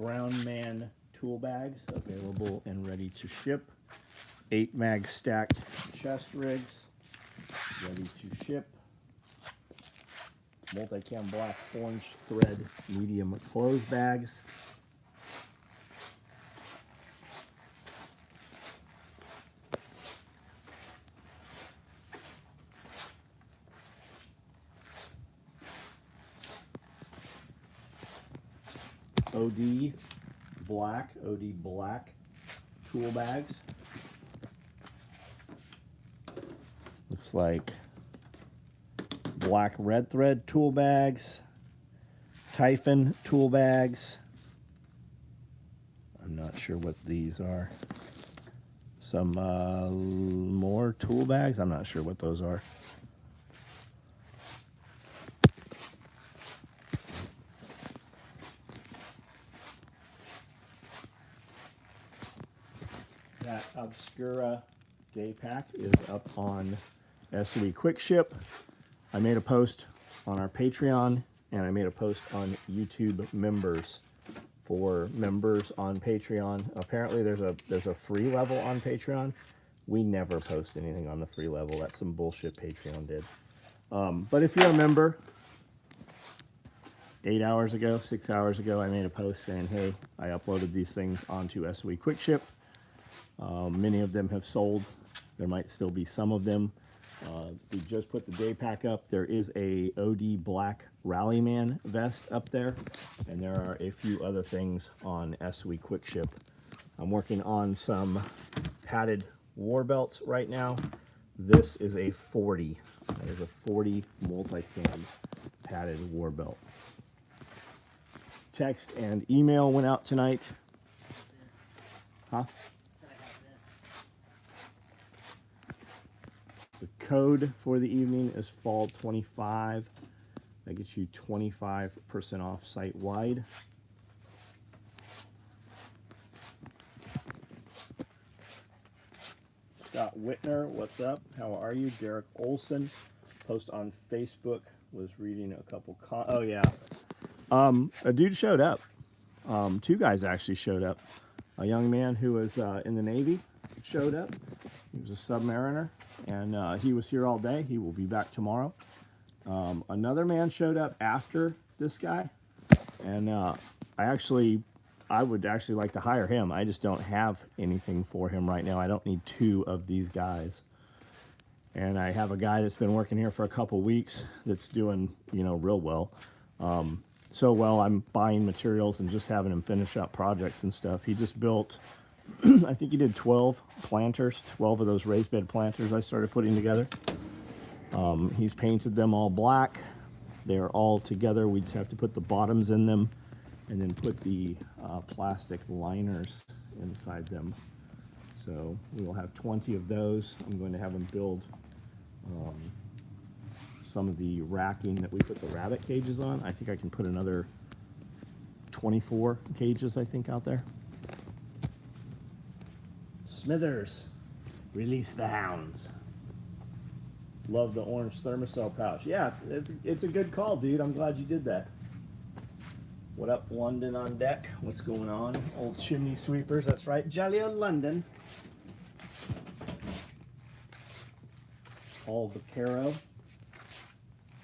Brown Man tool bags available and ready to ship. 8 mag stacked chest rigs ready to ship. Multicam black orange thread medium clothes bags. OD black tool bags. Looks like black red thread tool bags, Typhon tool bags. I'm not sure what these are. Some more tool bags. I'm not sure what those are. That Obscura day pack is up on SOE Quick Ship. I made a post on our Patreon and I made a post on YouTube members. For members on Patreon, apparently there's a free level on Patreon. We never post anything on the free level. That's some bullshit Patreon did. But if you're a member, 8 hours ago, 6 hours ago, I made a post saying, hey, I uploaded these things onto SOE Quick Ship. Many of them have sold. There might still be some of them. We just put the day pack up. There is a OD black Rallyman vest up there, and there are a few other things on SOE Quick Ship. I'm working on some padded war belts right now. This is a 40. That is a 40 multicam padded war belt. Text and email went out tonight. Huh? The code for the evening is fall 25. That gets you 25% off site wide. Scott Whitner, what's up? How are you? Derek Olson, post on Facebook, was reading a couple. Oh yeah, a dude showed up. 2 guys actually showed up. A young man who was in the Navy showed up. He was a submariner, and he was here all day. He will be back tomorrow. Another man showed up after this guy, and I would actually like to hire him. I just don't have anything for him right now. I don't need 2 of these guys. And I have a guy that's been working here for a couple weeks that's doing, real well. So well, I'm buying materials and just having him finish up projects and stuff. He just built, I think he did 12 planters, 12 of those raised bed planters I started putting together. He's painted them all black. They're all together. We just have to put the bottoms in them and then put the plastic liners inside them. So we will have 20 of those. I'm going to have him build some of the racking that we put the rabbit cages on. I think I can put another 24 cages, I think, out there. Smithers, release the hounds. Love the orange thermocell pouch. Yeah, it's a good call, dude. I'm glad you did that. What up, London on deck? What's going on? Old chimney sweepers, that's right. Jolly old London. Paul Vaccaro.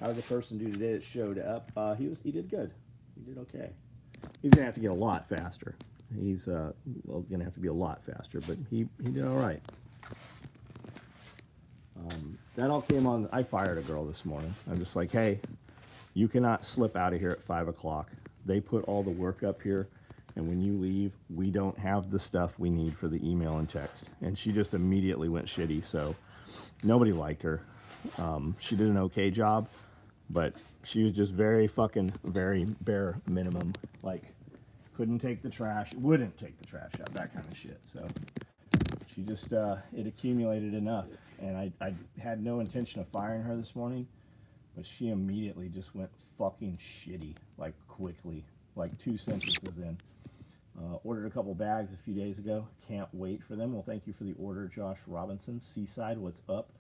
How did the person do today that showed up? He did good. He did okay. He's gonna have to get a lot faster. He's gonna have to be a lot faster, but he did all right. That all came on. I fired a girl this morning. I'm just like, hey, you cannot slip out of here at 5 o'clock. They put all the work up here, and when you leave, we don't have the stuff we need for the email and text. And she just immediately went shitty, so nobody liked her. She did an okay job, but she was just very bare minimum. Like, couldn't take the trash, wouldn't take the trash out, that kind of shit. So she just, it accumulated enough. And I had no intention of firing her this morning, but she immediately just went fucking shitty, like quickly, like 2 sentences in. Ordered a couple bags a few days ago. Can't wait for them. Well, thank you for the order, Josh Robinson. Seaside, what's up?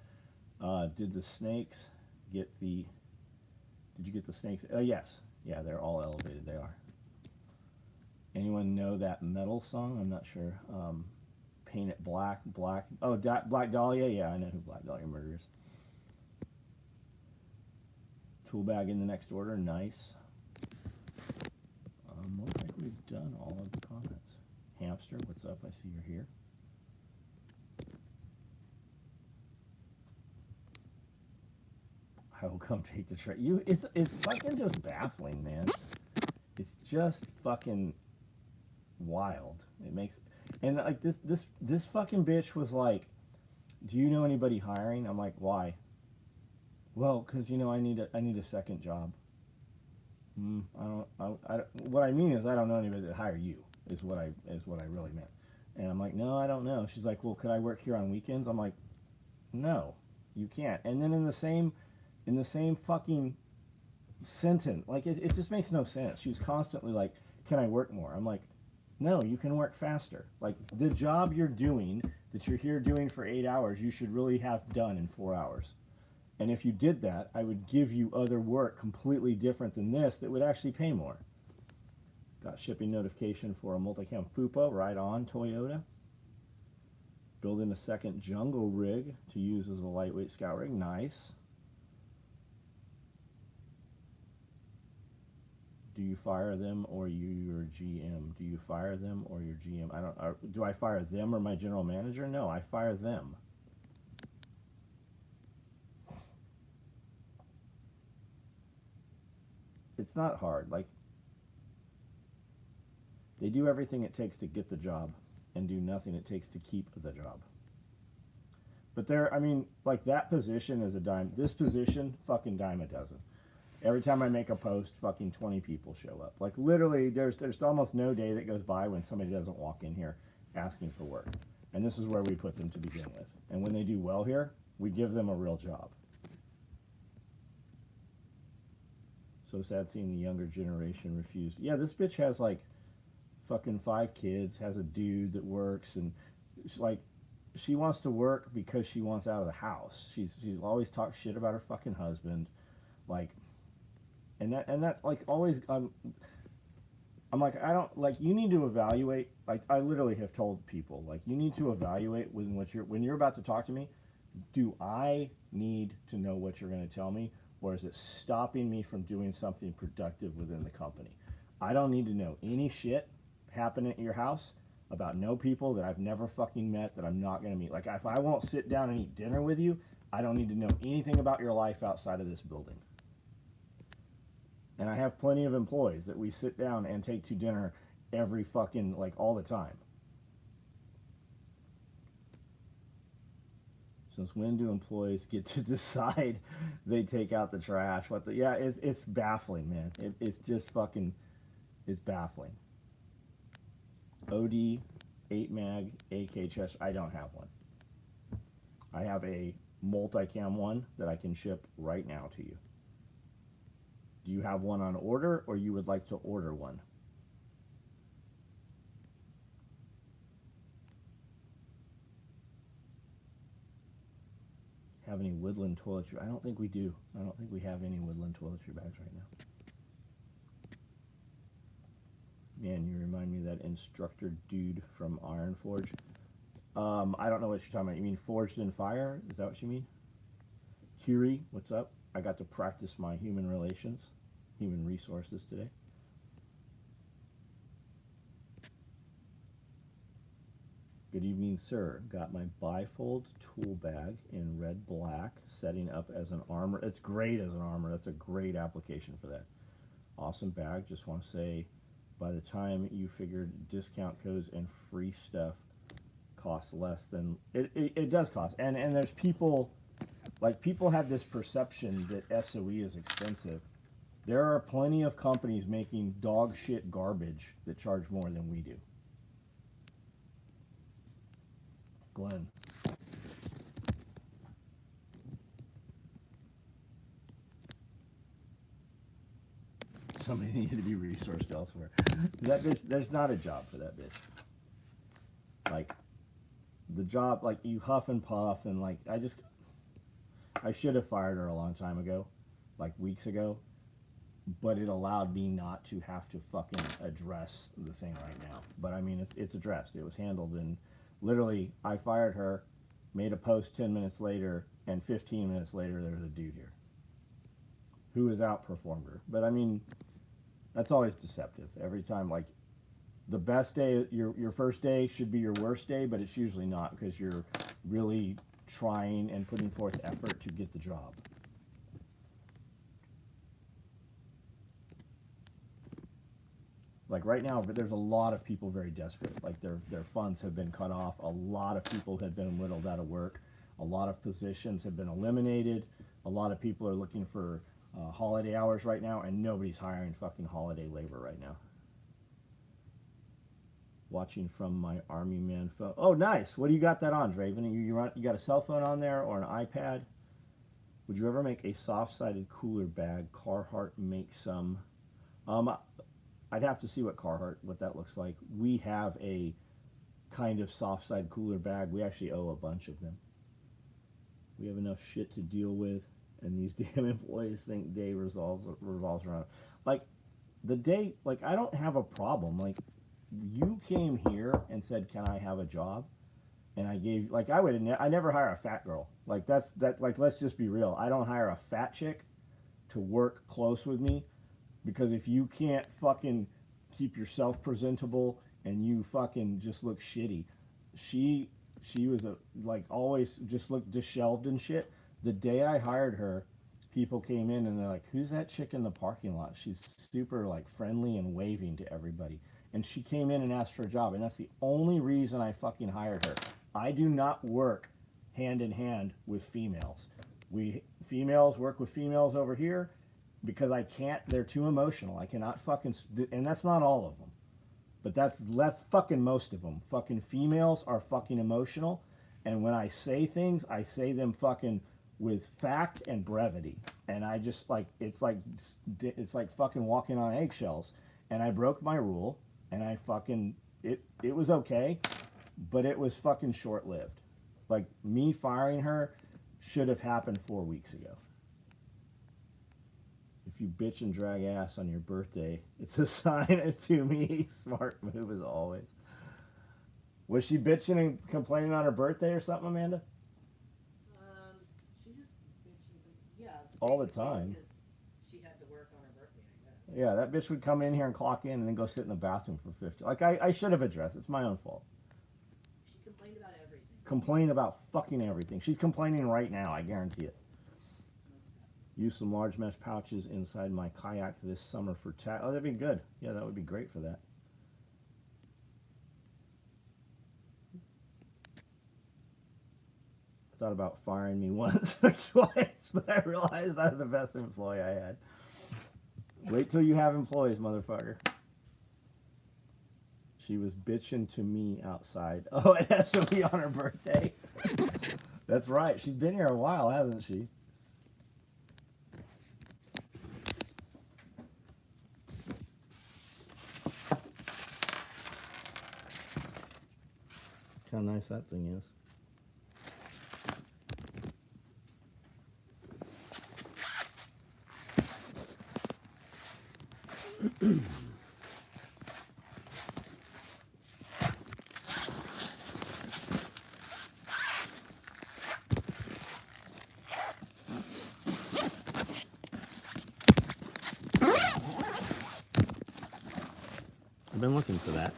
Did the snakes get the... Did you get the snakes? Yes. Yeah, they're all elevated. They are. Anyone know that metal song? I'm not sure. Paint It Black, Black. Oh, Black Dahlia? Yeah, I know who Black Dahlia Murder is. Tool bag in the next order, nice. Looks like we've done all of the comments. Hamster, what's up? I see you're here. I will come take the train. It's fucking just baffling, man. It's just fucking wild. It makes, and like this fucking bitch was like, do you know anybody hiring? I'm like, why? Well, because I need a second job. What I mean is I don't know anybody that hire you. Is what I really meant. And I'm like, no, I don't know. She's like, well, could I work here on weekends? I'm like, no, you can't. And then in the same fucking sentence, like it just makes no sense. She was constantly like, can I work more? I'm like, no, you can work faster. Like the job you're doing that you're here doing for 8 hours, you should really have done in 4 hours. And if you did that, I would give you other work completely different than this that would actually pay more. Got shipping notification for a multicam FUPA, right on, Toyota. Building a second jungle rig to use as a lightweight scout rig, nice. Do you fire them or your GM? Do you fire them or your GM? Do I fire them or my general manager? No, I fire them. It's not hard. Like, they do everything it takes to get the job and do nothing it takes to keep the job. But like that position is a dime. This position, fucking dime a dozen. Every time I make a post, fucking 20 people show up. Like literally, there's almost no day that goes by when somebody doesn't walk in here asking for work. And this is where we put them to begin with. And when they do well here, we give them a real job. So sad seeing the younger generation refuse. Yeah, this bitch has like fucking 5 kids, has a dude that works, and she's like, she wants to work because she wants out of the house. She's always talked shit about her fucking husband, like, and that like always. I'm like, I don't like. You need to evaluate. Like, I literally have told people, like, you need to evaluate when you're about to talk to me. Do I need to know what you're going to tell me, or is it stopping me from doing something productive within the company? I don't need to know any shit happening at your house about no people that I've never fucking met that I'm not going to meet. Like, if I won't sit down and eat dinner with you, I don't need to know anything about your life outside of this building. And I have plenty of employees that we sit down and take to dinner every fucking, like, all the time. Since when do employees get to decide they take out the trash? Yeah, it's baffling, man. It's just fucking, it's baffling. OD, 8 mag, AK chest. I don't have one. I have a multicam one that I can ship right now to you. Do you have one on order, or you would like to order one? Have any Woodland toiletry? I don't think we do. I don't think we have any Woodland toiletry bags right now. Man, you remind me of that instructor dude from Iron Forge. I don't know what you're talking about. You mean Forged in Fire? Is that what you mean? Kiri, what's up? I got to practice my human resources today. Good evening, sir. Got my bifold tool bag in red black, setting up as an armor. It's great as an armor. That's a great application for that. Awesome bag. Just want to say, by the time you figured discount codes and free stuff costs less than it does cost. And there's people, like, people have this perception that SOE is expensive. There are plenty of companies making dog shit garbage that charge more than we do. Glenn. Somebody needed to be resourced elsewhere. That bitch, there's not a job for that bitch. Like, the job, like, you huff and puff, and like, I should have fired her a long time ago, like weeks ago. but it allowed me not to have to fucking address the thing right now. But I mean, it's addressed. It was handled, and literally, I fired her, made a post 10 minutes later, and 15 minutes later, there was a dude here who has outperformed her. But I mean, that's always deceptive. Every time, like, the best day, your first day should be your worst day, but it's usually not because you're really trying and putting forth effort to get the job. Like right now, there's a lot of people very desperate. Like their funds have been cut off. A lot of people have been whittled out of work. A lot of positions have been eliminated. A lot of people are looking for holiday hours right now, and nobody's hiring fucking holiday labor right now. Watching from my Army Man phone. Oh, nice. What do you got that on, Draven? You got a cell phone on there or an iPad? Would you ever make a soft-sided cooler bag? Carhartt makes some. I'd have to see what that looks like. We have a kind of soft-side cooler bag. We actually owe a bunch of them. We have enough shit to deal with, and these damn employees think day revolves around. Like, the day, like, I don't have a problem. Like, you came here and said, "Can I have a job?" And I gave, like, I never hire a fat girl. Like, like, let's just be real. I don't hire a fat chick to work close with me, because if you can't fucking keep yourself presentable and you fucking just look shitty, she was like always just looked disheveled and shit. The day I hired her, people came in and they're like, "Who's that chick in the parking lot? She's super like friendly and waving to everybody." And she came in and asked for a job, and that's the only reason I fucking hired her. I do not work hand in hand with females. Females work with females over here because I can't. They're too emotional. I cannot fucking, and that's not all of them, but that's fucking most of them. Fucking females are fucking emotional, and when I say things, I say them fucking with fact and brevity, and I just like it's like fucking walking on eggshells. And I broke my rule. And I fucking, it was okay, but it was fucking short-lived. Like, me firing her should have happened 4 weeks ago. If you bitch and drag ass on your birthday, it's a sign to me. Smart move as always. Was she bitching and complaining on her birthday or something, Amanda? She just bitching, yeah. All the time. Yeah, that bitch would come in here and clock in and then go sit in the bathroom for 50. Like, I should have addressed it. It's my own fault. She complained about everything. Complained about fucking everything. She's complaining right now, I guarantee it. Use some large mesh pouches inside my kayak this summer for Oh, that'd be good. Yeah, that would be great for that. I thought about firing me once or twice, but I realized I was the best employee I had. Wait till you have employees, motherfucker. She was bitching to me outside. Oh, it has to be on her birthday. That's right. She's been here a while, hasn't she? Look how nice that thing is. I've been looking for that.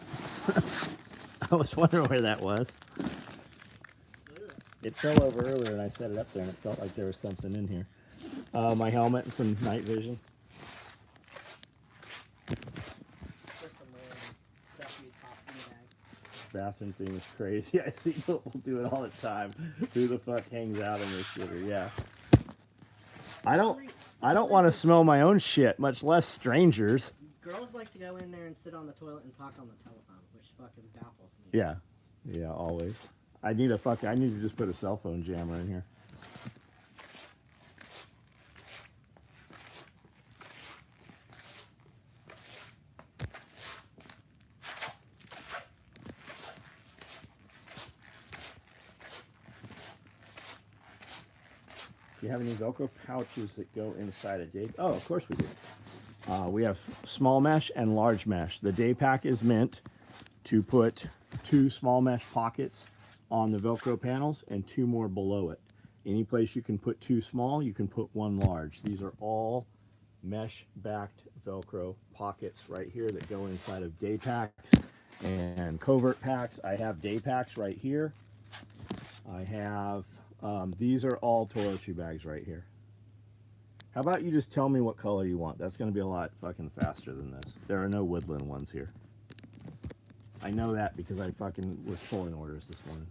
I was wondering where that was. It fell over earlier and I set it up there and it felt like there was something in here. My helmet and some night vision. Bathroom thing is crazy. I see people do it all the time. Who the fuck hangs out in this shitter? Yeah. I don't want to smell my own shit, much less strangers. Girls like to go in there and sit on the toilet and talk on the telephone, which fucking baffles me. Yeah. Yeah, always. I need to just put a cell phone jammer in here. Do you have any Velcro pouches that go inside a Jade? Oh, of course we do. We have small mesh and large mesh. The day pack is meant to put 2 small mesh pockets on the Velcro panels and 2 more below it. Any place you can put 2 small, you can put 1 large. These are all mesh-backed Velcro pockets right here that go inside of day packs and covert packs. I have day packs right here. I have, these are all toiletry bags right here. How about you just tell me what color you want? That's going to be a lot fucking faster than this. There are no woodland ones here. I know that because I fucking was pulling orders this morning.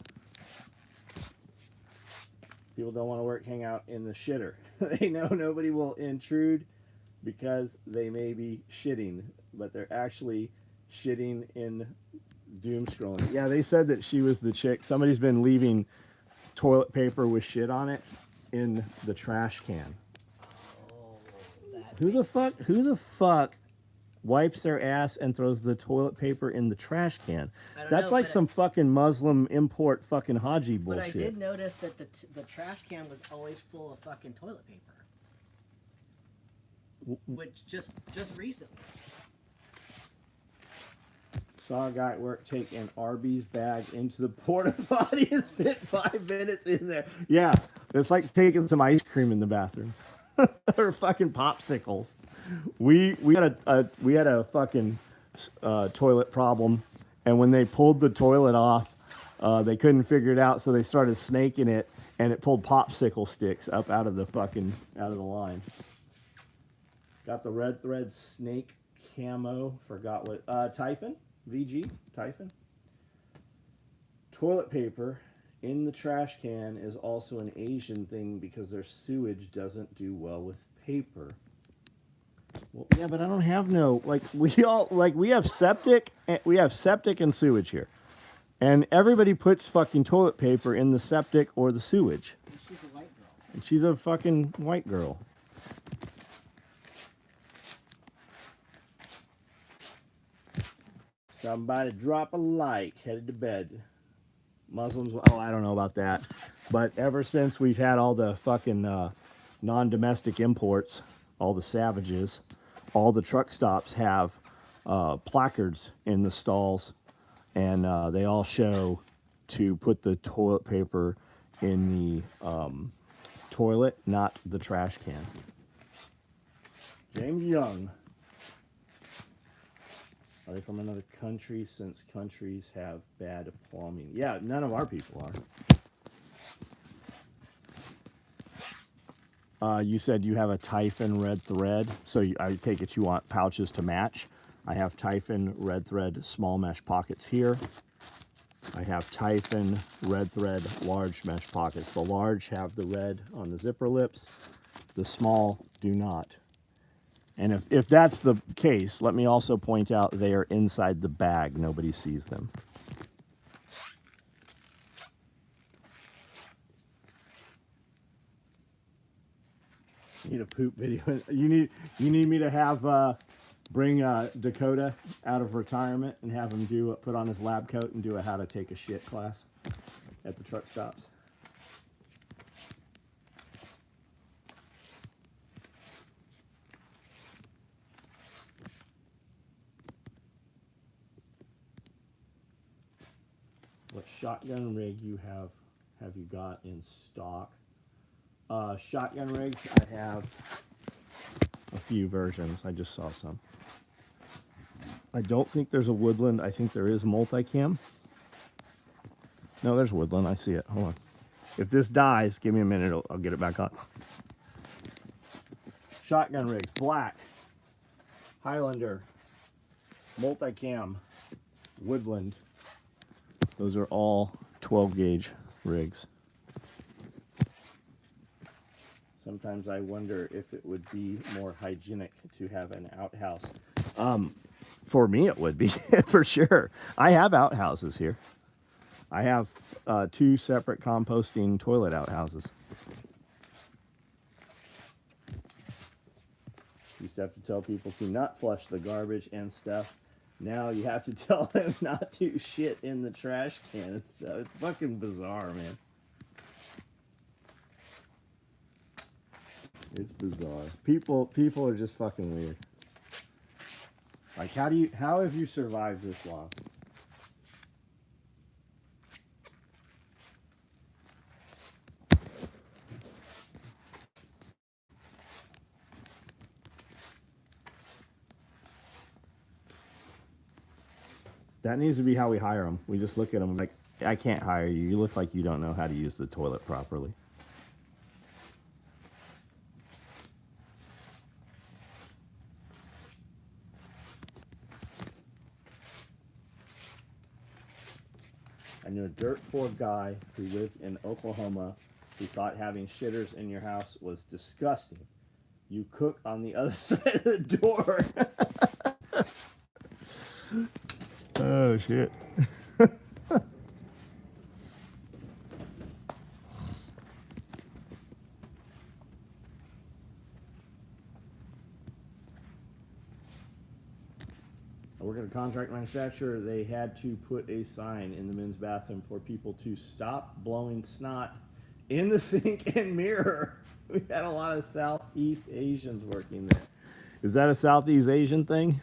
People don't want to hang out in the shitter. They know nobody will intrude because they may be shitting, but they're actually shitting in doom scrolling. Yeah, they said that she was the chick. Somebody's been leaving toilet paper with shit on it in the trash can. Who the fuck wipes their ass and throws the toilet paper in the trash can? That's like some fucking Muslim import fucking Haji bullshit. But I did notice that the trash can was always full of fucking toilet paper. Which just recently. Saw a guy at work take an Arby's bag into the porta potty and spent 5 minutes in there. Yeah, it's like taking some ice cream in the bathroom. Or fucking popsicles. We had a fucking toilet problem, and when they pulled the toilet off, they couldn't figure it out, so they started snaking it, and it pulled popsicle sticks up out of the line. Got the red thread snake camo. Forgot what Typhon VG Typhon. Toilet paper in the trash can is also an Asian thing because their sewage doesn't do well with paper. Well, yeah, but I don't have no, like, we have septic and sewage here. And everybody puts fucking toilet paper in the septic or the sewage. She's a white girl. And she's a fucking white girl. Somebody drop a like, headed to bed. Muslims, oh, I don't know about that. But ever since we've had all the fucking non-domestic imports, all the savages, all the truck stops have placards in the stalls, and they all show to put the toilet paper in the toilet, not the trash can. James Young. Are they from another country since countries have bad plumbing? Yeah, none of our people are. You said you have a Typhon red thread, so I take it you want pouches to match. I have Typhon red thread small mesh pockets here. I have Typhon red thread large mesh pockets. The large have the red on the zipper lips. The small do not. And if that's the case, let me also point out they are inside the bag. Nobody sees them. Need a poop video. You need me to have bring Dakota out of retirement and have him put on his lab coat and do a how to take a shit class at the truck stops. What shotgun rig have you got in stock? Shotgun rigs, I have a few versions. I just saw some. I don't think there's a woodland. I think there is multicam. No, there's woodland. I see it. Hold on. If this dies, give me a minute. I'll get it back up. Shotgun rigs, black, Highlander, multicam, woodland. Those are all 12 gauge rigs. Sometimes I wonder if it would be more hygienic to have an outhouse. For me, it would be, for sure. I have outhouses here. I have 2 separate composting toilet outhouses. Used to have to tell people to not flush the garbage and stuff. Now you have to tell them not to shit in the trash can and stuff. It's fucking bizarre, man. It's bizarre. People are just fucking weird. Like, how have you survived this long? That needs to be how we hire them. We just look at them like, I can't hire you. You look like you don't know how to use the toilet properly. I knew a dirt poor guy who lived in Oklahoma who thought having shitters in your house was disgusting. You cook on the other side of the door. Oh, shit. I work at a contract manufacturer. They had to put a sign in the men's bathroom for people to stop blowing snot in the sink and mirror. We had a lot of Southeast Asians working there. Is that a Southeast Asian thing?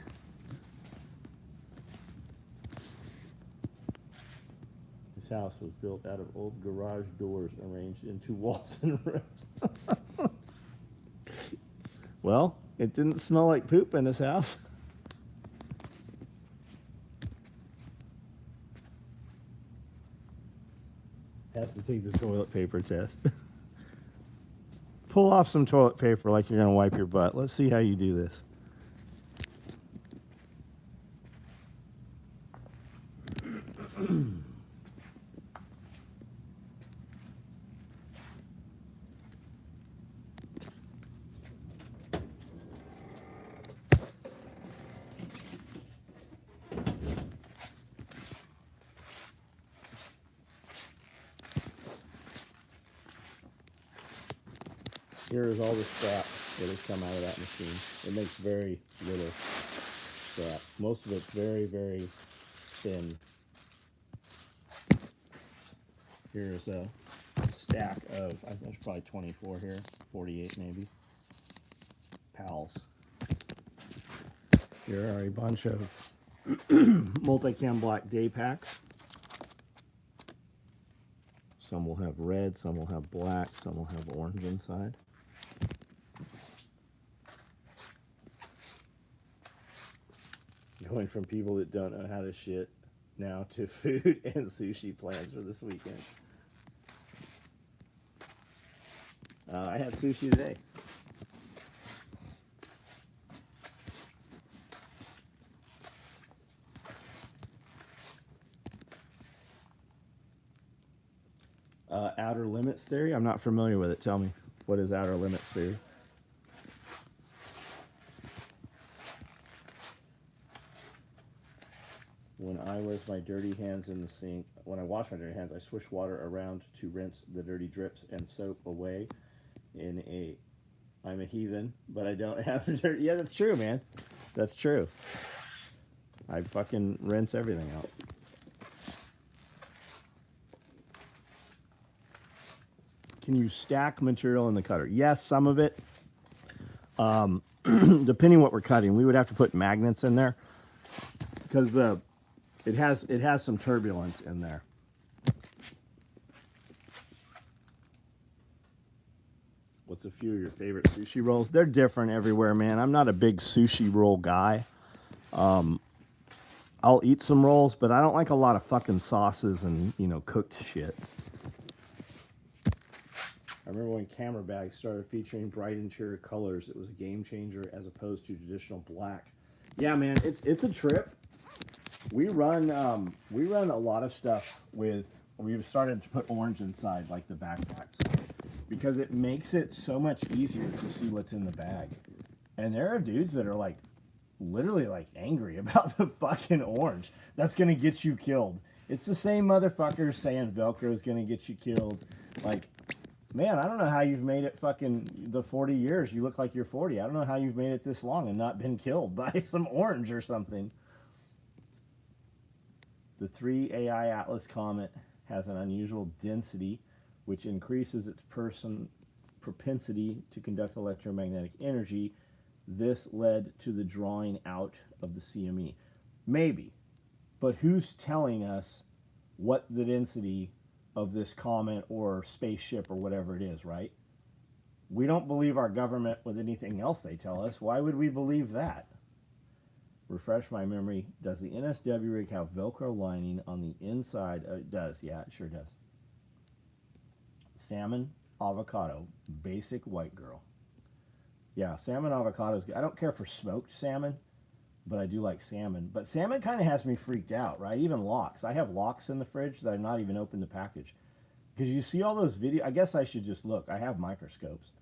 This house was built out of old garage doors arranged into walls and roofs. Well, it didn't smell like poop in this house. Has to take the toilet paper test. Pull off some toilet paper like you're going to wipe your butt. Let's see how you do this. Here is all the scrap that has come out of that machine. It makes very little scrap. Most of it's very, very thin. Here's a stack of, I think there's probably 24 here, 48 maybe, pals. Here are a bunch of multicam black day packs. Some will have red, some will have black, some will have orange inside. Going from people that don't know how to shit now to food and sushi plans for this weekend. I had sushi today. Outer limits theory? I'm not familiar with it. Tell me, what is outer limits theory? When I wash my dirty hands in the sink, I swish water around to rinse the dirty drips and soap away. I'm a heathen, but I don't have the dirty. Yeah, that's true, man. That's true. I fucking rinse everything out. Can you stack material in the cutter? Yes, some of it. Depending what we're cutting, we would have to put magnets in there because it has some turbulence in there. What's a few of your favorite sushi rolls? They're different everywhere, man. I'm not a big sushi roll guy. I'll eat some rolls, but I don't like a lot of fucking sauces and, cooked shit. I remember when camera bags started featuring bright interior colors, it was a game changer as opposed to traditional black. Yeah, man, it's a trip. We run a lot of stuff with. We've started to put orange inside, like the backpacks, because it makes it so much easier to see what's in the bag. And there are dudes that are literally angry about the fucking orange. That's gonna get you killed. It's the same motherfuckers saying Velcro is gonna get you killed. Man, I don't know how you've made it fucking the 40 years. You look like you're 40. I don't know how you've made it this long and not been killed by some orange or something. The 3 AI Atlas comet has an unusual density, which increases its propensity to conduct electromagnetic energy, this led to the drawing out of the CME. Maybe. But who's telling us what the density of this comet or spaceship or whatever it is, right? We don't believe our government with anything else they tell us. Why would we believe that? Refresh my memory. Does the NSW rig have Velcro lining on the inside? It does. Yeah, it sure does. Salmon, avocado, basic white girl. Yeah, salmon avocado is good. I don't care for smoked salmon, but I do like salmon. But salmon kind of has me freaked out, right? Even lox. I have lox in the fridge that I've not even opened the package. Because you see all those videos. I guess I should just look. I have microscopes.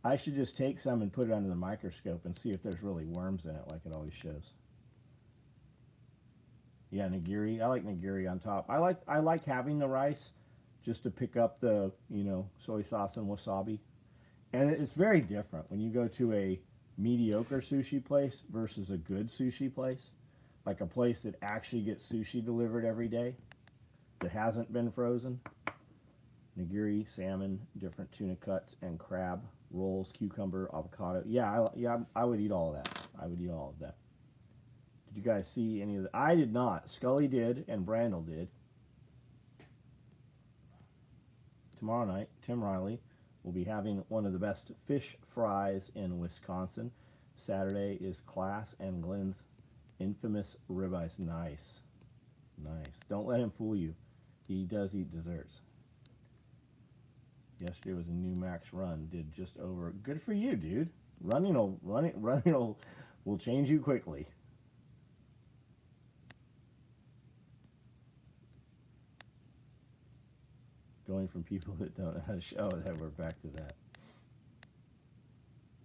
I should just take some and put it under the microscope and see if there's really worms in it like it always shows. Yeah, nigiri. I like nigiri on top. I like having the rice just to pick up the, soy sauce and wasabi. And it's very different when you go to a mediocre sushi place versus a good sushi place. Like a place that actually gets sushi delivered every day that hasn't been frozen. Nigiri, salmon, different tuna cuts, and crab rolls, cucumber, avocado. Yeah, I would eat all of that. I would eat all of that. Did you guys see any of that? I did not. Scully did, and Brandel did. Tomorrow night, Tim Riley will be having one of the best fish fries in Wisconsin. Saturday is Class and Glenn's infamous ribeyes. Nice. Nice. Don't let him fool you. He does eat desserts. Yesterday was a new max run. Did just over. Good for you, dude. Running will change you quickly. Going from people that don't know how to show. Oh, that we're back to that.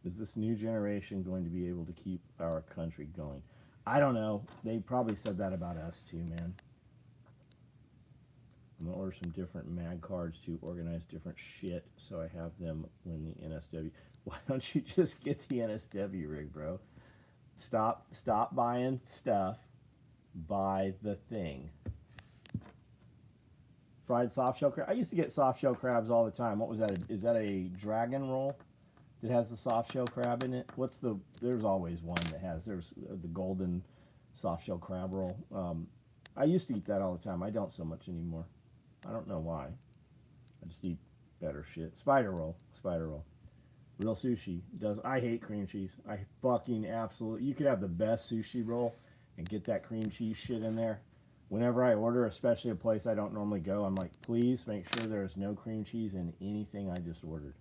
Is this new generation going to be able to keep our country going? I don't know. They probably said that about us too, man. I'm going to order some different mag cards to organize different shit so I have them when the NSW. Why don't you just get the NSW rig, bro? Stop buying stuff. Buy the thing. Fried soft shell crab. I used to get soft shell crabs all the time. What was that? Is that a dragon roll that has the soft shell crab in it? There's always one that has. There's the golden soft shell crab roll. I used to eat that all the time. I don't so much anymore. I don't know why. I just eat better shit. Spider roll. Real sushi does. I hate cream cheese. I fucking absolutely. You could have the best sushi roll and get that cream cheese shit in there. Whenever I order, especially a place I don't normally go, I'm like, please make sure there is no cream cheese in anything I just ordered.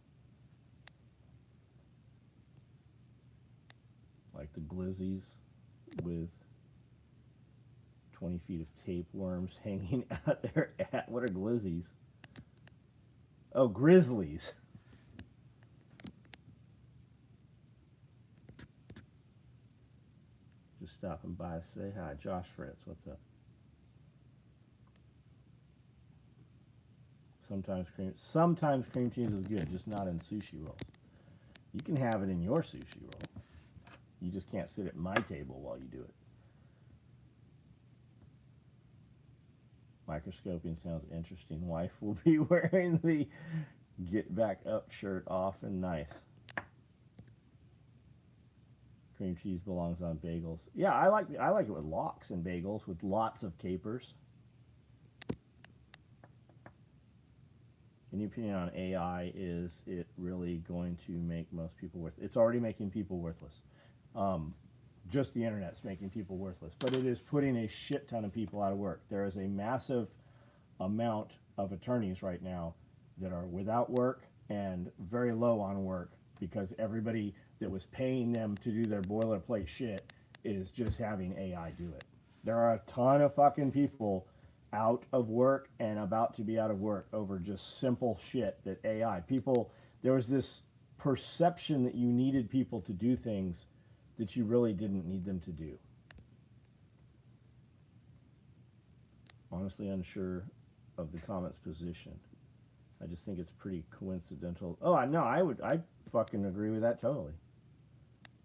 Like the glizzies with 20 feet of tapeworms hanging out there at, what are glizzies? Oh, grizzlies. Just stopping by to say hi. Josh Fritz, what's up? Sometimes cream cheese is good, just not in sushi rolls. You can have it in your sushi roll. You just can't sit at my table while you do it. Microscoping sounds interesting. Wife will be wearing the get back up shirt often. Nice. Cream cheese belongs on bagels. Yeah, I like it with lox and bagels with lots of capers. Any opinion on AI? Is it really going to make most people worthless? It's already making people worthless. Just the internet's making people worthless, but it is putting a shit ton of people out of work. There is a massive amount of attorneys right now that are without work and very low on work because everybody that was paying them to do their boilerplate shit is just having AI do it. There are a ton of fucking people out of work and about to be out of work over just simple shit that AI. There was this perception that you needed people to do things that you really didn't need them to do. Honestly unsure of the comment's position. I just think it's pretty coincidental. Oh, no, I fucking agree with that totally.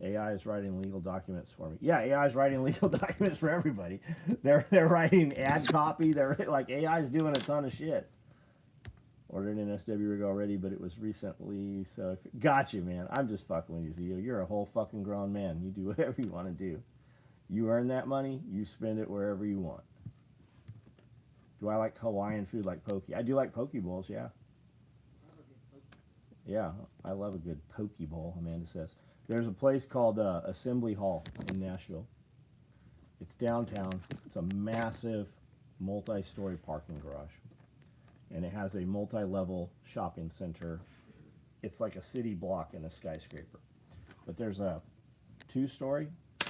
AI is writing legal documents for me. Yeah, AI is writing legal documents for everybody. They're writing ad copy. They're like, AI is doing a ton of shit. Ordered an SW rig already, but it was recently, so if, got you, man. I'm just fucking with you, Zio. You're a whole fucking grown man. You do whatever you want to do. You earn that money, you spend it wherever you want. Do I like Hawaiian food like poke? I do like poke bowls, yeah. Yeah, I love a good poke bowl, Amanda says. There's a place called Assembly Hall in Nashville. It's downtown. It's a massive multi-story parking garage. And it has a multi-level shopping center. It's like a city block in a skyscraper. But there's a 2-story.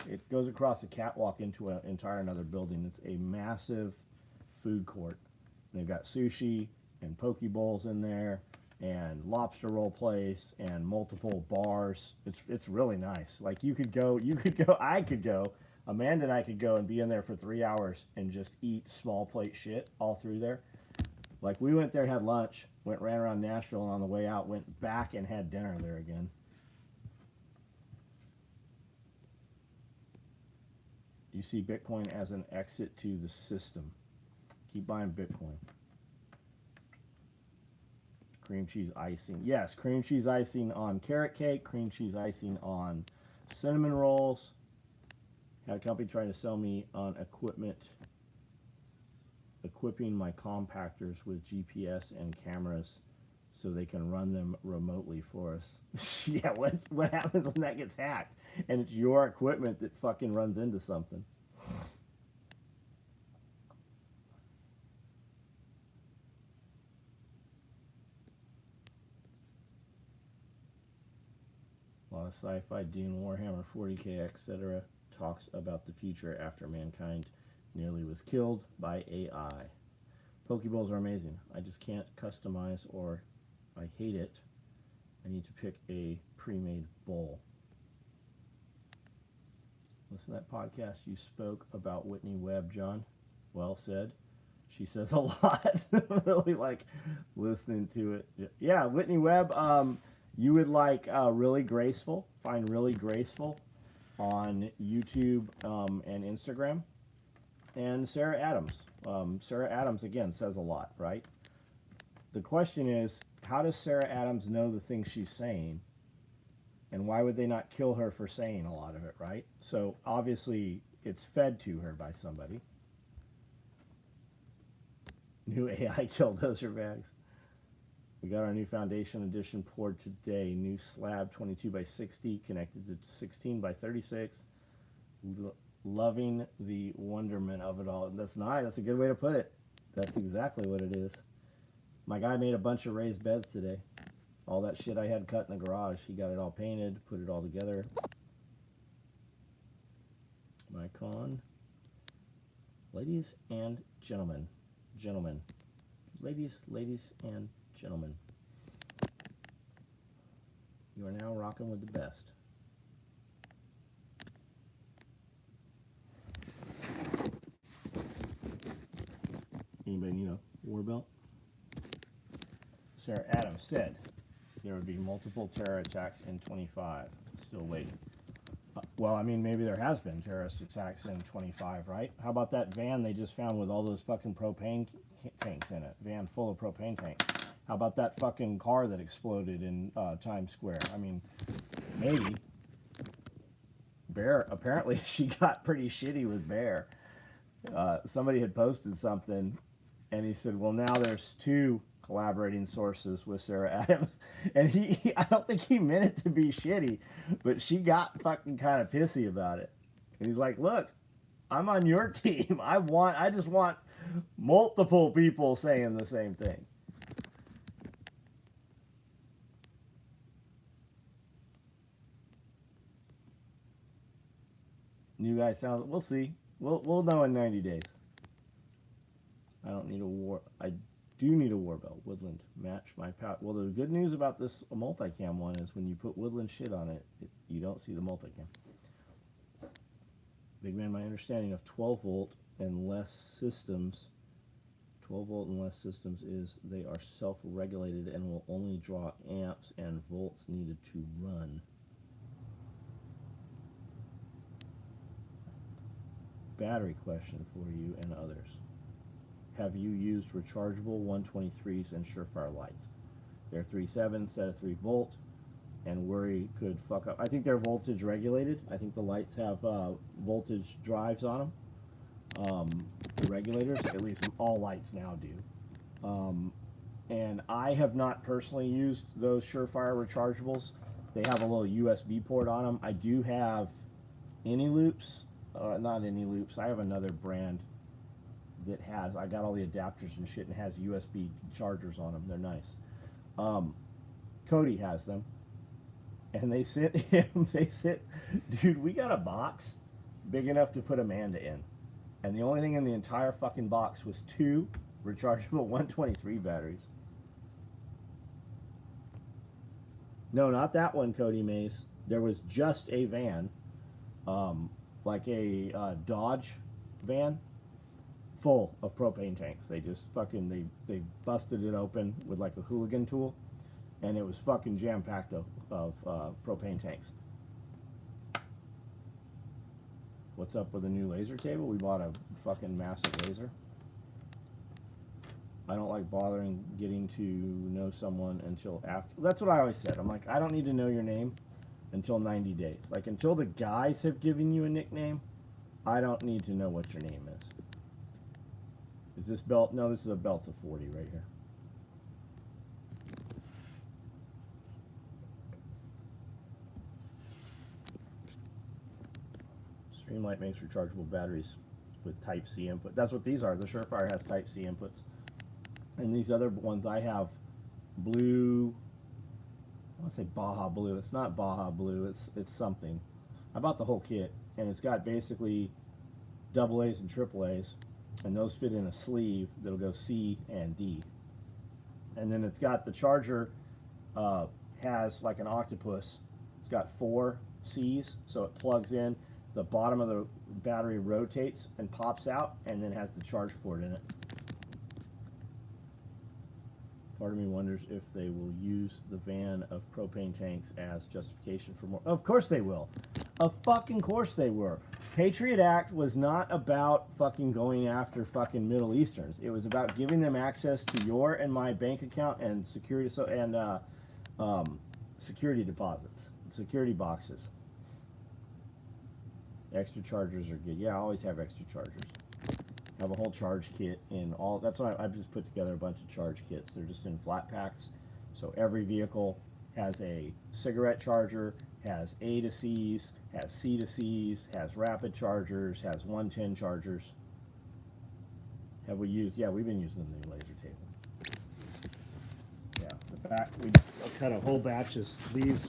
It goes across a catwalk into an entire another building. It's a massive food court. And they've got sushi and poke bowls in there, and lobster roll place, and multiple bars. It's really nice. Like you could go, I could go, Amanda and I could go and be in there for 3 hours and just eat small plate shit all through there. Like we went there, had lunch, ran around Nashville, and on the way out went back and had dinner there again. You see Bitcoin as an exit to the system. Keep buying Bitcoin. Cream cheese icing. Yes, cream cheese icing on carrot cake, cream cheese icing on cinnamon rolls. Had a company trying to sell me on equipping my compactors with GPS and cameras so they can run them remotely for us. Yeah, what happens when that gets hacked? And it's your equipment that fucking runs into something. A lot of sci-fi, Dune, Warhammer, 40k, etc. talks about the future after mankind nearly was killed by AI. Pokeballs are amazing. I just can't customize, or I hate it. I need to pick a pre-made bowl. Listen to that podcast. You spoke about Whitney Webb, John. Well said. She says a lot. Really like listening to it. Yeah, Whitney Webb. You would like Really Graceful. Find Really Graceful on YouTube and Instagram. And Sarah Adams. Sarah Adams, again, says a lot, right? The question is, how does Sarah Adams know the things she's saying? And why would they not kill her for saying a lot of it, right? So obviously it's fed to her by somebody. New AI killdozer bags. We got our new Foundation Edition poured today. New slab 22 by 60 connected to 16 by 36. Loving the wonderment of it all. That's nice. That's a good way to put it. That's exactly what it is. My guy made a bunch of raised beds today. All that shit I had cut in the garage, he got it all painted, put it all together. My con. Ladies and gentlemen. Ladies and gentlemen. You are now rocking with the best. Anybody need a war belt? Sarah Adams said there would be multiple terror attacks in 25. Still waiting. Well, I mean, maybe there has been terrorist attacks in 25, right? How about that van they just found with all those fucking propane tanks in it? Van full of propane tanks. How about that fucking car that exploded in Times Square? I mean, maybe. Bear, apparently she got pretty shitty with Bear. Somebody had posted something, and he said, well, now there's 2 collaborating sources with Sarah Adams. And he I don't think he meant it to be shitty, but she got fucking kind of pissy about it. And he's like, look, I'm on your team. I just want multiple people saying the same thing. New guy sounds, we'll see. We'll know in 90 days. I don't need a war. I do need a war belt. Woodland match my power. Well, the good news about this multicam one is when you put Woodland shit on it, you don't see the multicam. Big man, my understanding of 12 volt and less systems, 12 volt and less systems is they are self-regulated and will only draw amps and volts needed to run. Battery question for you and others. have you used rechargeable 123s and Surefire lights? They're 3.7 set of 3 volt, and worry could fuck up. I think they're voltage regulated. I think the lights have voltage drives on them, the regulators. At least all lights now do. And I have not personally used those Surefire rechargeables. They have a little USB port on them. I do have Any Loops, not Any Loops. I have another brand that has. I got all the adapters and shit and has USB chargers on them. They're nice. Cody has them, and they sent him. They sent, dude. We got a box big enough to put Amanda in, and the only thing in the entire fucking box was 2 rechargeable 123 batteries. No, not that one, Cody Mays. There was just a van, like a Dodge van, full of propane tanks. They just fucking, they busted it open with like a hooligan tool, and it was fucking jam-packed of propane tanks. What's up with a new laser table? We bought a fucking massive laser. I don't like bothering getting to know someone until after. That's what I always said. I'm like, I don't need to know your name until 90 days. Like, until the guys have given you a nickname, I don't need to know what your name is. Is this belt? No, this is a belt of 40 right here. Streamlight makes rechargeable batteries with Type-C input. That's what these are. The Surefire has Type-C inputs. And these other ones I have blue, I want to say Baja Blue. It's not Baja Blue, it's something. I bought the whole kit, and it's got basically AA's and AAA's, and those fit in a sleeve that'll go C and D. And then it's got the charger, has like an octopus. It's got 4 C's, so it plugs in. The bottom of the battery rotates and pops out, and then has the charge port in it. Part of me wonders if they will use the van of propane tanks as justification for more. Of course they will. Of fucking course they were. Patriot Act was not about fucking going after fucking Middle Easterns. It was about giving them access to your and my bank account and security security deposits, security boxes. Extra chargers are good. Yeah, I always have extra chargers. Have a whole charge kit in all. That's why I've just put together a bunch of charge kits. They're just in flat packs. So every vehicle has a cigarette charger, has A to C's, has C to C's, has rapid chargers, has 110 chargers. Have we used? Yeah, we've been using the new laser table. Yeah, the back. We just cut a whole batch of these.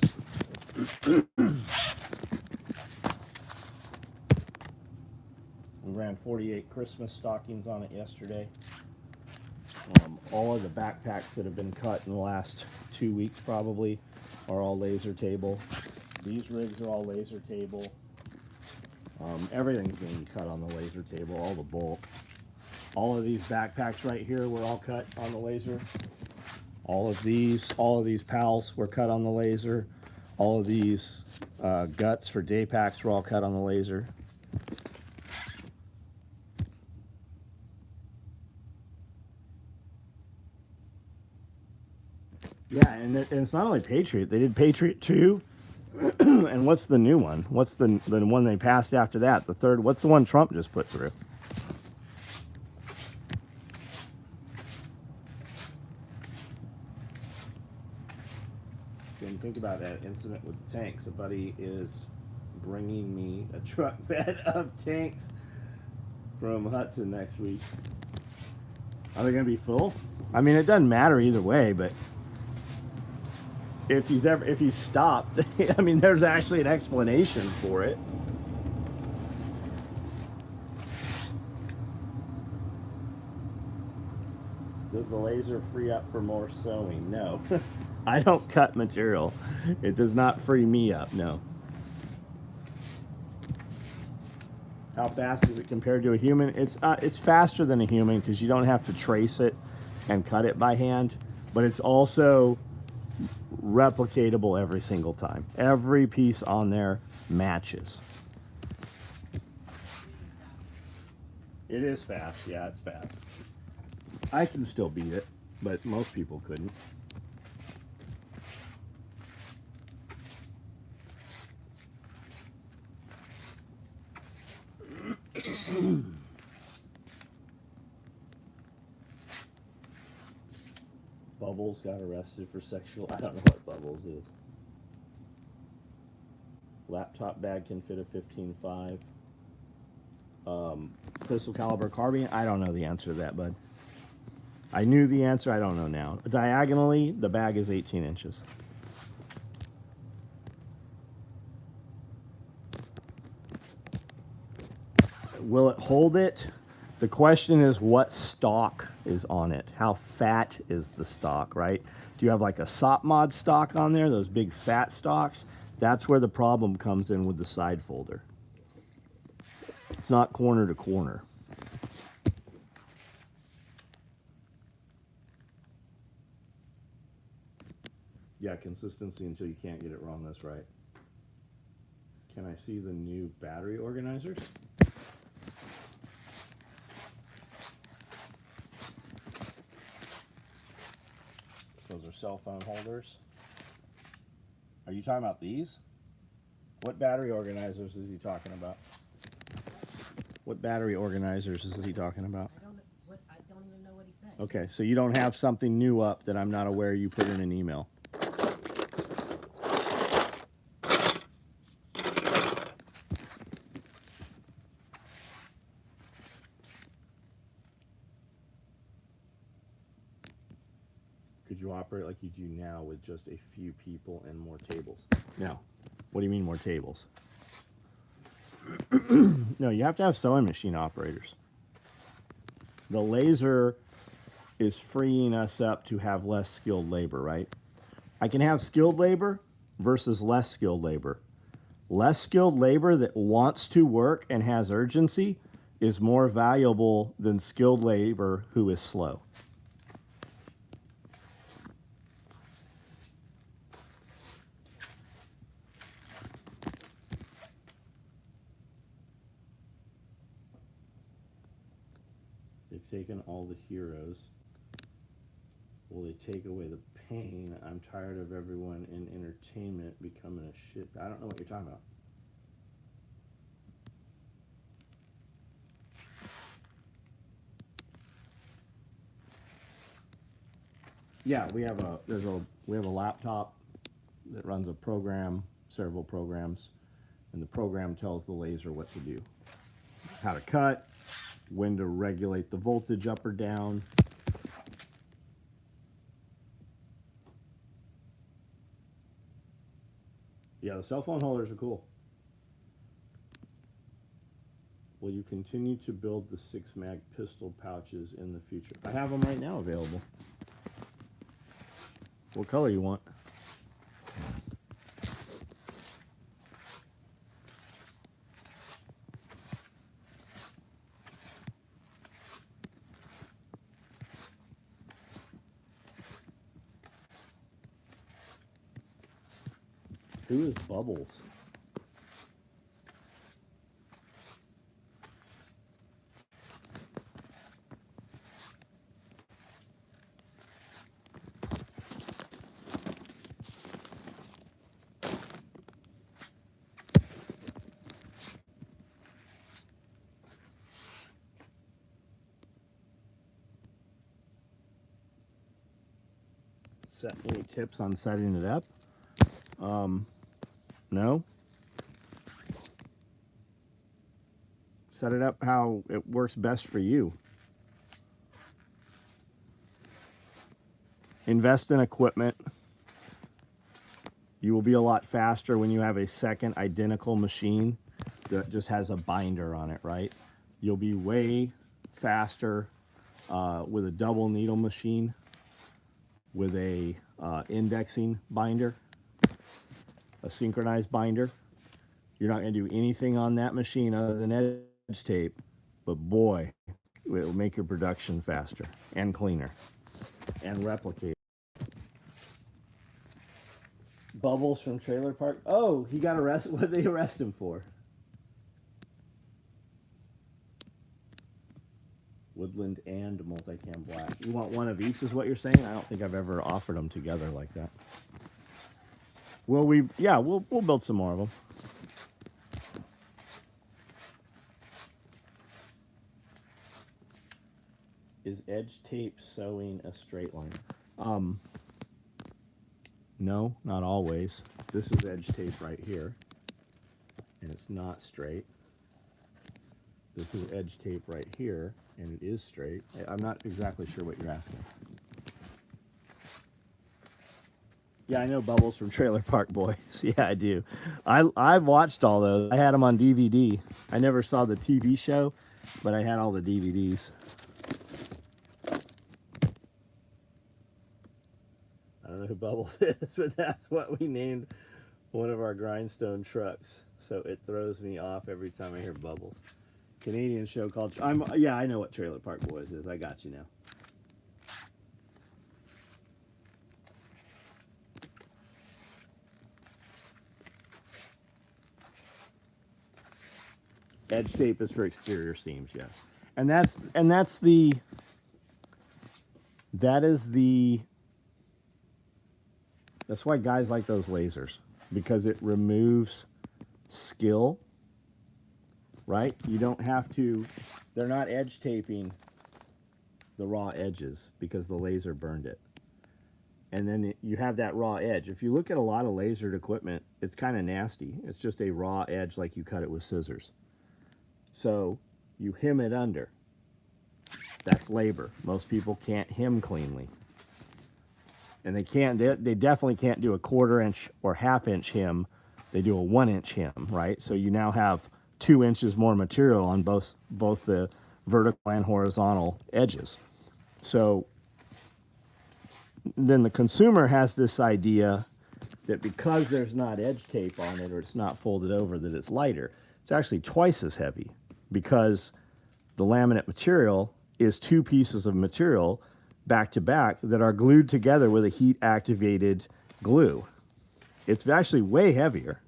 We ran 48 Christmas stockings on it yesterday. All of the backpacks that have been cut in the last 2 weeks probably are all laser table. These rigs are all laser table. Everything's being cut on the laser table, all the bulk. All of these backpacks right here were all cut on the laser. All of these pals were cut on the laser. All of these guts for day packs were all cut on the laser. Yeah, and it's not only Patriot. They did Patriot 2. And what's the new one? What's the one they passed after that? The third, what's the one Trump just put through? Didn't think about that incident with the tanks. A buddy is bringing me a truck bed of tanks from Hudson next week. Are they going to be full? I mean, it doesn't matter either way, but if he's stopped, I mean, there's actually an explanation for it. Does the laser free up for more sewing? No. I don't cut material. It does not free me up, no. How fast is it compared to a human? It's faster than a human because you don't have to trace it and cut it by hand, but it's also replicatable every single time. Every piece on there matches. It is fast. Yeah, it's fast. I can still beat it, but most people couldn't. Bubbles got arrested for sexual. I don't know what Bubbles is. Laptop bag can fit a 15.5. Pistol caliber carbine. I don't know the answer to that, bud. I knew the answer. I don't know now. Diagonally, the bag is 18 inches. Will it hold it? The question is what stock is on it? How fat is the stock, right? Do you have like a SOP mod stock on there, those big fat stocks? That's where the problem comes in with the side folder. It's not corner to corner. Yeah, consistency until you can't get it wrong, that's right. Can I see the new battery organizers? Those are cell phone holders. Are you talking about these? What battery organizers is he talking about? What battery organizers is he talking about? I don't even know what he said. Okay, so you don't have something new up that I'm not aware you put in an email. Could you operate like you do now with just a few people and more tables? Now, what do you mean more tables? No, you have to have sewing machine operators. The laser is freeing us up to have less skilled labor, right? I can have skilled labor versus less skilled labor. Less skilled labor that wants to work and has urgency is more valuable than skilled labor who is slow. They've taken all the heroes. Will they take away the pain? I'm tired of everyone in entertainment becoming a shit. I don't know what you're talking about. Yeah, we have a laptop that runs a program, several programs, and the program tells the laser what to do. How to cut, when to regulate the voltage up or down. Yeah, the cell phone holders are cool. Will you continue to build the 6-mag pistol pouches in the future? I have them right now available. What color you want? Who is Bubbles? Any tips on setting it up? No. Set it up how it works best for you. Invest in equipment. You will be a lot faster when you have a second identical machine that just has a binder on it, right? You'll be way faster with a double needle machine with a indexing binder, a synchronized binder. You're not going to do anything on that machine other than edge tape, but boy, it will make your production faster and cleaner and replicate. Bubbles from Trailer Park. Oh, he got arrested. What did they arrest him for? Woodland and multicam black. You want one of each is what you're saying? I don't think I've ever offered them together like that. Will we? Yeah, we'll build some more of them. Is edge tape sewing a straight line? No, not always. This is edge tape right here, and it's not straight. This is edge tape right here, and it is straight. I'm not exactly sure what you're asking. Yeah, I know Bubbles from Trailer Park Boys. Yeah, I do. I've watched all those. I had them on DVD. I never saw the TV show, but I had all the DVDs. I don't know who Bubbles is, but that's what we named one of our grindstone trucks. So it throws me off every time I hear Bubbles. Canadian show called. Yeah, I know what Trailer Park Boys is. I got you now. Edge tape is for exterior seams, yes, and that's why guys like those lasers, because it removes skill. Right? You don't have to. They're not edge taping the raw edges because the laser burned it. And then you have that raw edge. If you look at a lot of lasered equipment, it's kind of nasty. It's just a raw edge like you cut it with scissors. So you hem it under. That's labor. Most people can't hem cleanly. And they definitely can't do a 1/4 inch or 1/2 inch hem. They do a 1 inch hem, right? So you now have 2 inches more material on both the vertical and horizontal edges. So then the consumer has this idea that because there's not edge tape on it or it's not folded over, that it's lighter. It's actually twice as heavy because the laminate material is 2 pieces of material back to back that are glued together with a heat activated glue. It's actually way heavier.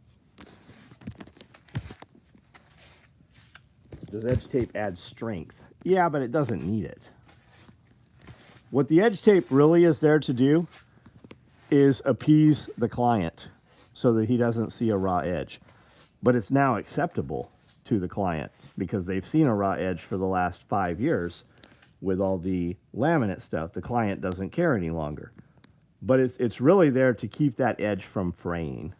Does edge tape add strength? Yeah, but it doesn't need it. What the edge tape really is there to do is appease the client so that he doesn't see a raw edge. But it's now acceptable to the client because they've seen a raw edge for the last 5 years with all the laminate stuff. The client doesn't care any longer. But it's really there to keep that edge from fraying.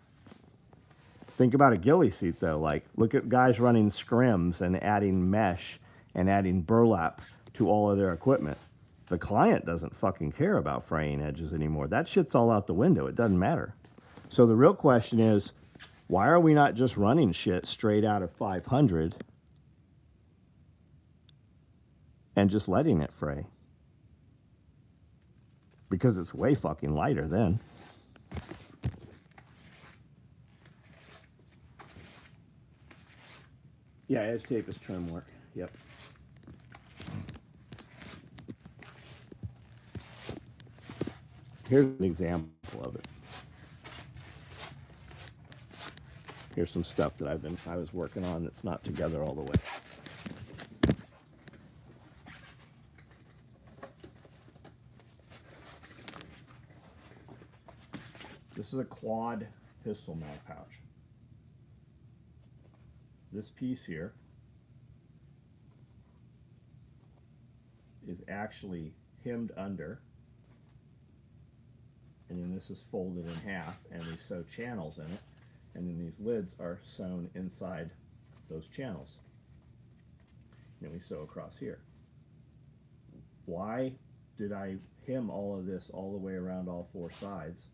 Think about a ghillie suit, though. Like, look at guys running scrims and adding mesh and adding burlap to all of their equipment. The client doesn't fucking care about fraying edges anymore. That shit's all out the window. It doesn't matter. So the real question is, why are we not just running shit straight out of 500 and just letting it fray? Because it's way fucking lighter then. Yeah, edge tape is trim work. Yep. Here's an example of it. Here's some stuff that I was working on that's not together all the way. This is a quad pistol mag pouch. This piece here is actually hemmed under, and then this is folded in half, and we sew channels in it, and then these lids are sewn inside those channels. And then we sew across here. Why did I hem all of this all the way around all 4 sides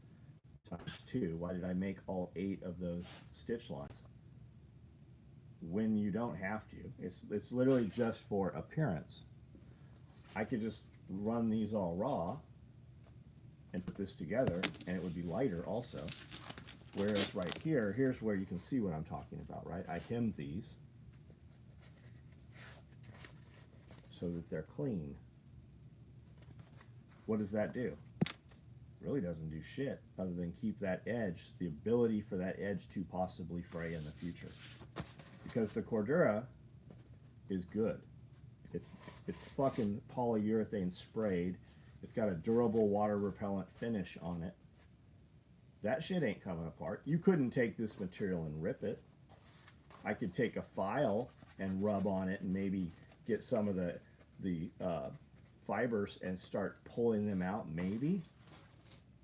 times 2? Why did I make all 8 of those stitch lines? When you don't have to. It's literally just for appearance. I could just run these all raw and put this together, and it would be lighter also. Whereas right here, here's where you can see what I'm talking about, right? I hemmed these so that they're clean. What does that do? Really doesn't do shit other than keep that edge, the ability for that edge to possibly fray in the future. Because the Cordura is good. It's fucking polyurethane sprayed. It's got a durable water repellent finish on it. That shit ain't coming apart. You couldn't take this material and rip it. I could take a file and rub on it and maybe get some of the fibers and start pulling them out, maybe.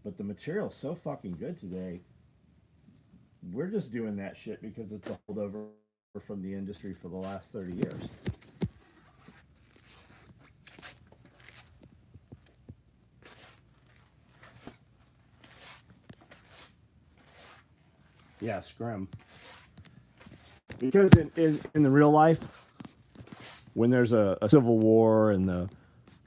But the material's so fucking good today. We're just doing that shit because it's a holdover from the industry for the last 30 years. Yeah, scrim. Because in the real life, when there's a civil war and the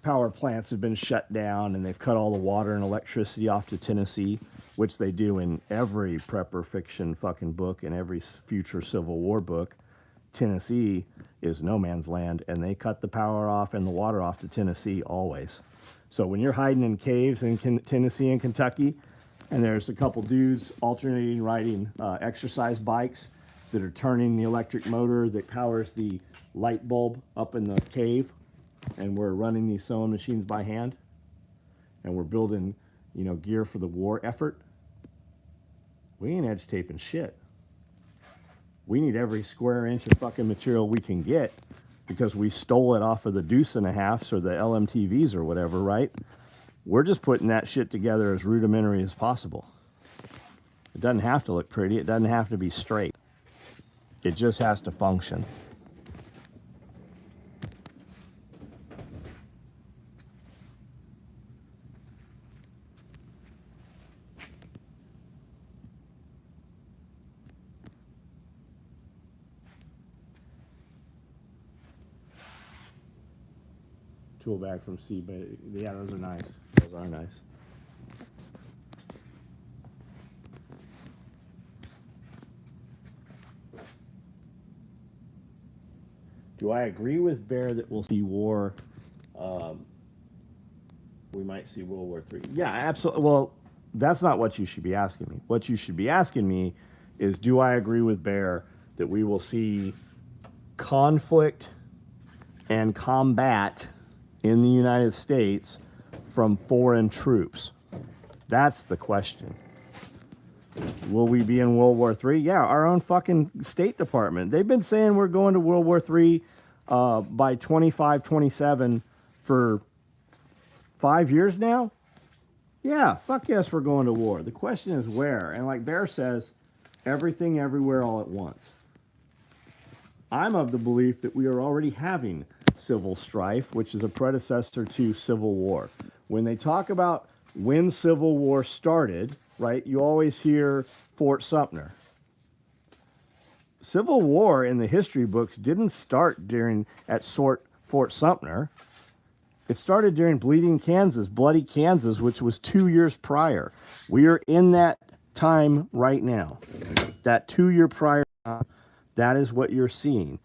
power plants have been shut down and they've cut all the water and electricity off to Tennessee, which they do in every prepper fiction fucking book and every future Civil War book, Tennessee is no man's land, and they cut the power off and the water off to Tennessee always. So when you're hiding in caves in Tennessee and Kentucky, and there's a couple dudes alternating riding exercise bikes that are turning the electric motor that powers the light bulb up in the cave, and we're running these sewing machines by hand, and we're building, gear for the war effort. We ain't edge taping shit. We need every square inch of fucking material we can get because we stole it off of the deuce and a halfs or the LMTVs or whatever, right? We're just putting that shit together as rudimentary as possible. It doesn't have to look pretty. It doesn't have to be straight. It just has to function. Tool bag from C, but yeah, those are nice. Those are nice. Do I agree with Bear that we'll see war? We might see World War III. Yeah, absolutely. Well, that's not what you should be asking me. What you should be asking me is, do I agree with Bear that we will see conflict and combat in the United States from foreign troops? That's the question. Will we be in World War III? Yeah, our own fucking State Department. They've been saying we're going to World War III by 25, 27 for 5 years now. Yeah, fuck yes, we're going to war. The question is where. And like Bear says, everything, everywhere, all at once. I'm of the belief that we are already having civil strife, which is a predecessor to civil war. When they talk about when civil war started, right, you always hear Fort Sumter. Civil war in the history books didn't start at Fort Sumter. It started during Bleeding Kansas, Bloody Kansas, which was 2 years prior. We are in that time right now. That 2 year prior time, that is what you're seeing.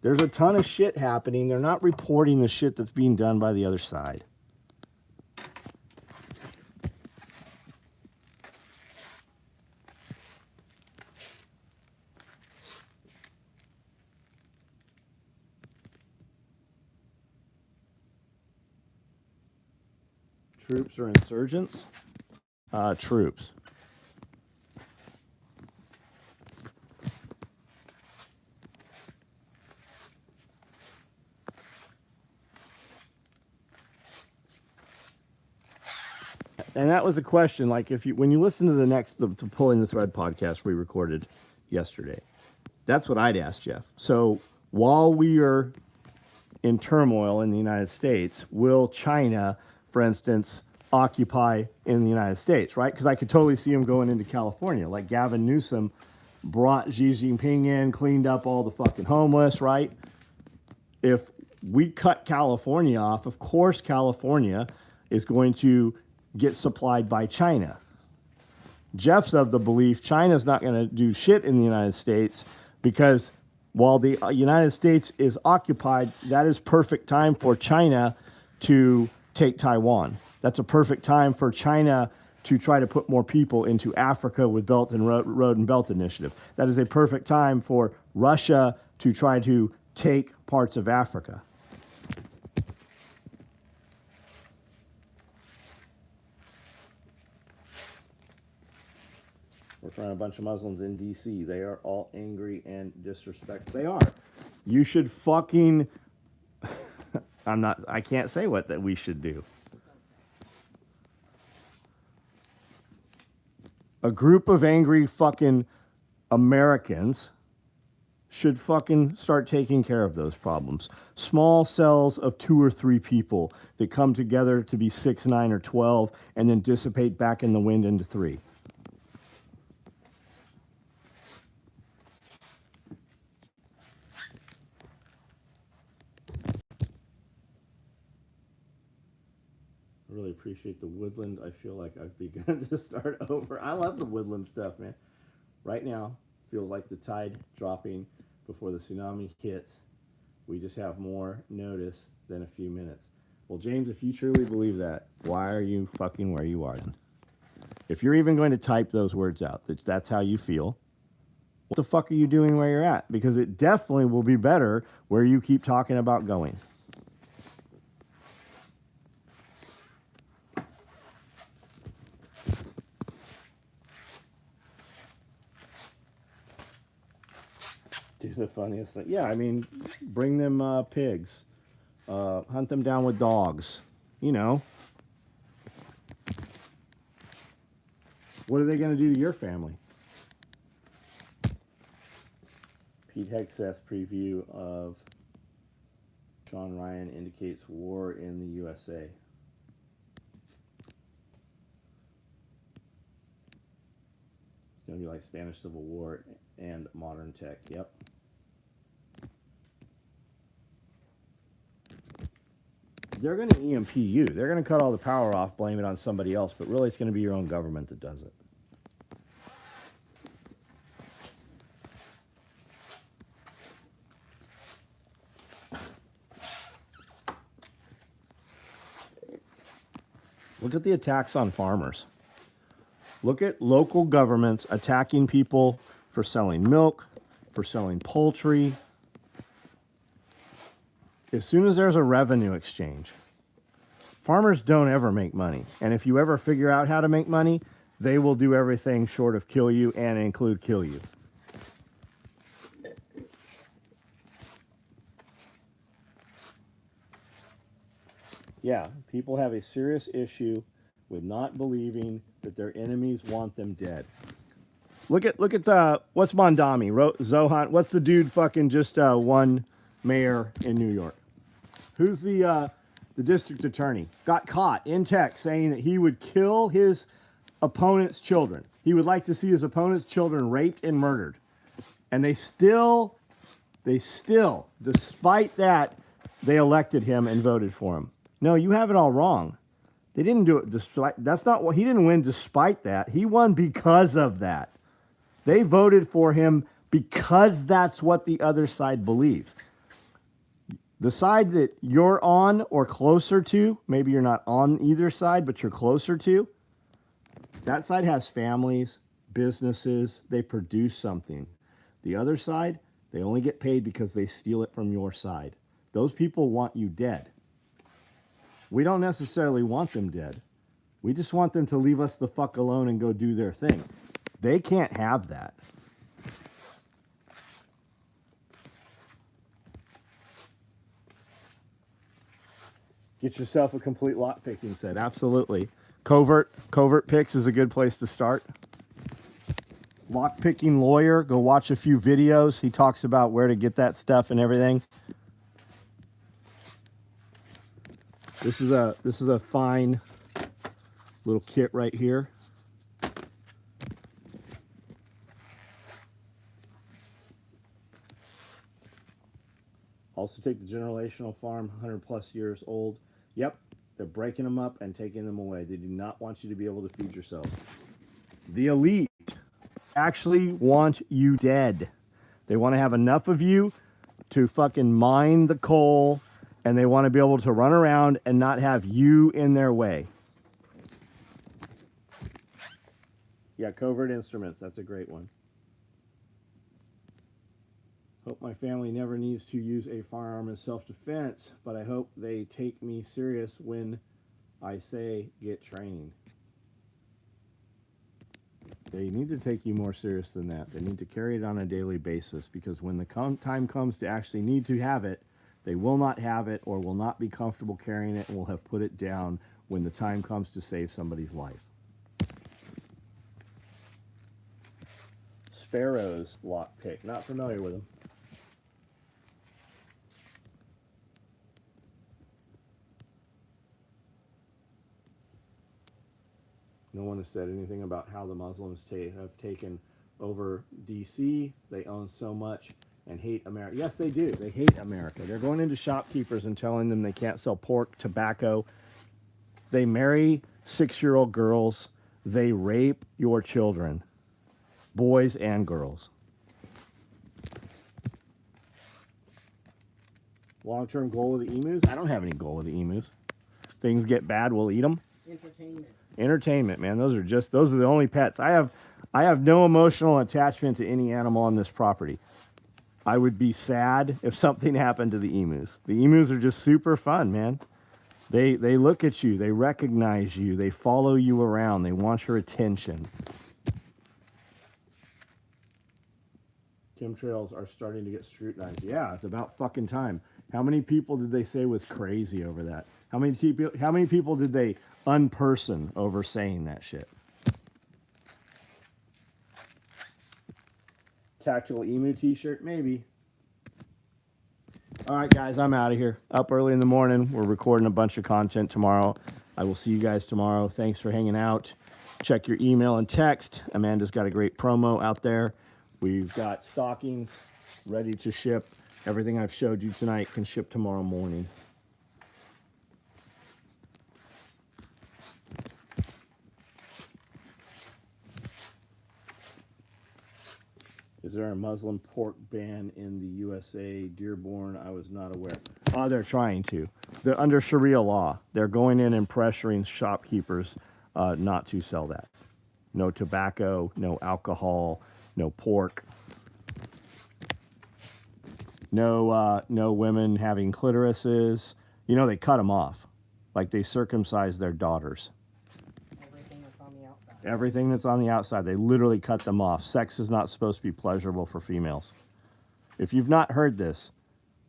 There's a ton of shit happening. They're not reporting the shit that's being done by the other side. Troops or insurgents? Troops. And that was the question. Like, when you listen to the Pulling the Thread podcast we recorded yesterday, that's what I'd ask Jeff. So while we are in turmoil in the United States, will China, for instance, occupy in the United States, right? Because I could totally see him going into California. Like Gavin Newsom brought Xi Jinping in, cleaned up all the fucking homeless, right? If we cut California off, of course California is going to get supplied by China. Jeff's of the belief China's not going to do shit in the United States because while the United States is occupied, that is perfect time for China to take Taiwan. That's a perfect time for China to try to put more people into Africa with Belt and Road and Belt Initiative. That is a perfect time for Russia to try to take parts of Africa. in front of a bunch of Muslims in D.C. They are all angry and disrespectful. They are. You should fucking. I can't say what that we should do. A group of angry fucking Americans should fucking start taking care of those problems. Small cells of 2 or 3 people that come together to be 6, 9, or 12 and then dissipate back in the wind into 3. I really appreciate the woodland. I feel like I've begun to start over. I love the woodland stuff, man. Right now, feels like the tide dropping before the tsunami hits. We just have more notice than a few minutes. Well, James, if you truly believe that, why are you fucking where you are then? If you're even going to type those words out, that's how you feel, what the fuck are you doing where you're at? Because it definitely will be better where you keep talking about going. Do the funniest thing. Yeah, I mean, bring them pigs. Hunt them down with dogs. You know. What are they going to do to your family? Pete Hegseth preview of Sean Ryan indicates war in the USA. It's going to be like Spanish Civil War and modern tech. Yep. They're going to EMP you. They're going to cut all the power off, blame it on somebody else, but really it's going to be your own government that does it. Look at the attacks on farmers. Look at local governments attacking people for selling milk, for selling poultry. As soon as there's a revenue exchange, farmers don't ever make money. And if you ever figure out how to make money, they will do everything short of kill you and include kill you. Yeah, people have a serious issue with not believing that their enemies want them dead. Look at the what's Mondami, Zohan? What's the dude fucking just won mayor in New York? Who's the district attorney? Got caught in text saying that he would kill his opponent's children. He would like to see his opponent's children raped and murdered. And they still, despite that, they elected him and voted for him. No, you have it all wrong. They didn't do it despite, that's not what, he didn't win despite that. He won because of that. They voted for him because that's what the other side believes. The side that you're on or closer to, maybe you're not on either side, but you're closer to, that side has families, businesses, they produce something. The other side, they only get paid because they steal it from your side. Those people want you dead. We don't necessarily want them dead. We just want them to leave us the fuck alone and go do their thing. They can't have that. Get yourself a complete lock picking set. Absolutely. Covert picks is a good place to start. Lock picking lawyer. Go watch a few videos. He talks about where to get that stuff and everything. This is a fine little kit right here. Also take the generational farm, 100 plus years old. Yep, they're breaking them up and taking them away. They do not want you to be able to feed yourselves. The elite actually want you dead. They want to have enough of you to fucking mine the coal, and they want to be able to run around and not have you in their way. Yeah, covert instruments. That's a great one. Hope my family never needs to use a firearm in self-defense, but I hope they take me serious when I say get training. They need to take you more serious than that. They need to carry it on a daily basis, because when the time comes to actually need to have it, they will not have it or will not be comfortable carrying it and will have put it down when the time comes to save somebody's life. Sparrow's lockpick. Not familiar with them. No one has said anything about how the Muslims have taken over D.C. They own so much and hate America. Yes, they do. They hate America. They're going into shopkeepers and telling them they can't sell pork, tobacco. They marry 6-year-old girls. They rape your children, boys and girls. Long-term goal of the emus? I don't have any goal of the emus. Things get bad, we'll eat them. Entertainment, man. Those are the only pets. I have no emotional attachment to any animal on this property. I would be sad if something happened to the emus. The emus are just super fun, man. They look at you, they recognize you, they follow you around, they want your attention. Chemtrails are starting to get scrutinized. Yeah, it's about fucking time. How many people did they say was crazy over that? How many people did they unperson over saying that shit? Tactical emu t-shirt, maybe. All right, guys, I'm out of here. Up early in the morning. We're recording a bunch of content tomorrow. I will see you guys tomorrow. Thanks for hanging out. Check your email and text. Amanda's got a great promo out there. We've got stockings ready to ship. Everything I've showed you tonight can ship tomorrow morning. Is there a Muslim pork ban in the USA? Dearborn, I was not aware. Oh, they're trying to. They're under Sharia law. They're going in and pressuring shopkeepers not to sell that. No tobacco, no alcohol, no pork. No women having clitorises. You know, they cut them off. Like they circumcise their daughters. Everything that's on the outside. Everything that's on the outside, they literally cut them off. Sex is not supposed to be pleasurable for females. If you've not heard this,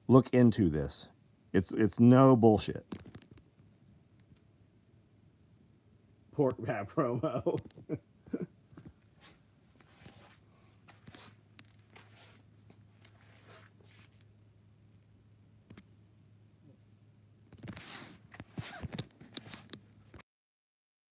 look into this. It's no bullshit. Pork rat promo.